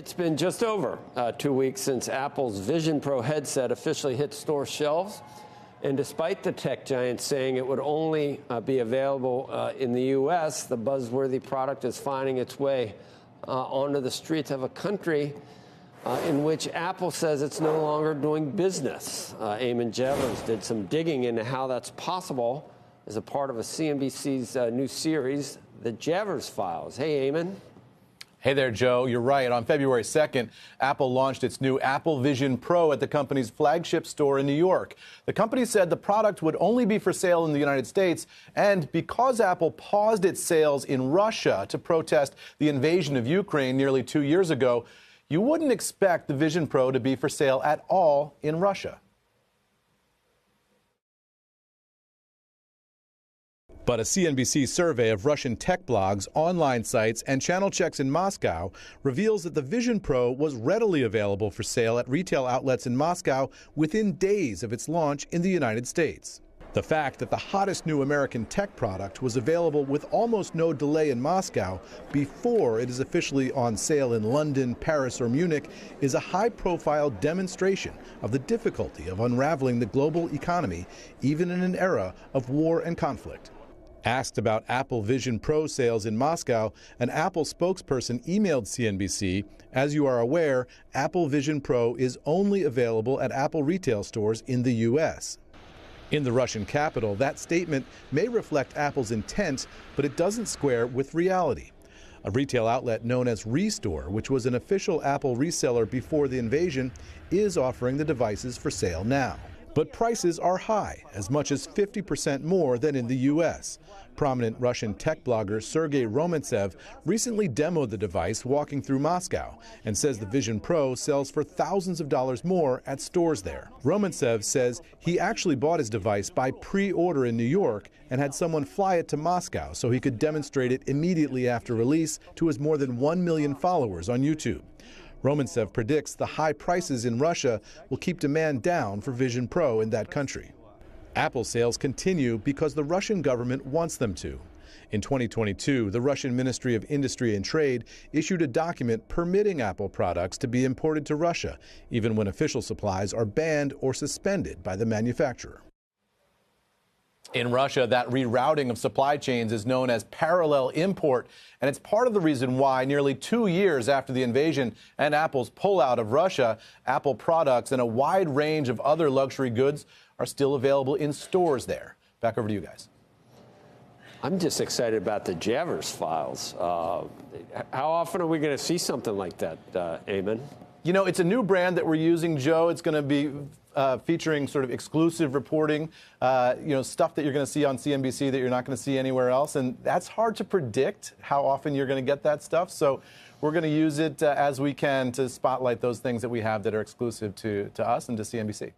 It's been just over 2 weeks since Apple's Vision Pro headset officially hit store shelves. And despite the tech giant saying it would only be available in the U.S., the buzzworthy product is finding its way onto the streets of a country in which Apple says it's no longer doing business. Eamon Javers did some digging into how that's possible as a part of a CNBC's new series, The Javers Files. Hey, Eamon. Hey there, Joe. You're right. On February 2nd, Apple launched its new Apple Vision Pro at the company's flagship store in New York. The company said the product would only be for sale in the United States, and because Apple paused its sales in Russia to protest the invasion of Ukraine nearly 2 years ago, you wouldn't expect the Vision Pro to be for sale at all in Russia. But a CNBC survey of Russian tech blogs, online sites, and channel checks in Moscow reveals that the Vision Pro was readily available for sale at retail outlets in Moscow within days of its launch in the United States. The fact that the hottest new American tech product was available with almost no delay in Moscow before it is officially on sale in London, Paris, or Munich is a high-profile demonstration of the difficulty of unraveling the global economy, even in an era of war and conflict. Asked about Apple Vision Pro sales in Moscow, an Apple spokesperson emailed CNBC, "As you are aware, Apple Vision Pro is only available at Apple retail stores in the U.S." In the Russian capital, that statement may reflect Apple's intent, but it doesn't square with reality. A retail outlet known as Restore, which was an official Apple reseller before the invasion, is offering the devices for sale now. But prices are high, as much as 50% more than in the U.S. Prominent Russian tech blogger Sergey Romantsev recently demoed the device walking through Moscow and says the Vision Pro sells for thousands of dollars more at stores there. Romantsev says he actually bought his device by pre-order in New York and had someone fly it to Moscow so he could demonstrate it immediately after release to his more than 1 million followers on YouTube. Romantsev predicts the high prices in Russia will keep demand down for Vision Pro in that country. Apple sales continue because the Russian government wants them to. In 2022, the Russian Ministry of Industry and Trade issued a document permitting Apple products to be imported to Russia, even when official supplies are banned or suspended by the manufacturer. In Russia, that rerouting of supply chains is known as parallel import, and it's part of the reason why nearly 2 years after the invasion and Apple's pullout of Russia, Apple products and a wide range of other luxury goods are still available in stores there. Back over to you guys. I'm just excited about the Javers Files. How often are we going to see something like that, Eamon? You know, it's a new brand that we're using, Joe. It's going to be featuring sort of exclusive reporting, stuff that you're going to see on CNBC that you're not going to see anywhere else. And that's hard to predict how often you're going to get that stuff. So we're going to use it as we can to spotlight those things that we have that are exclusive to us and to CNBC.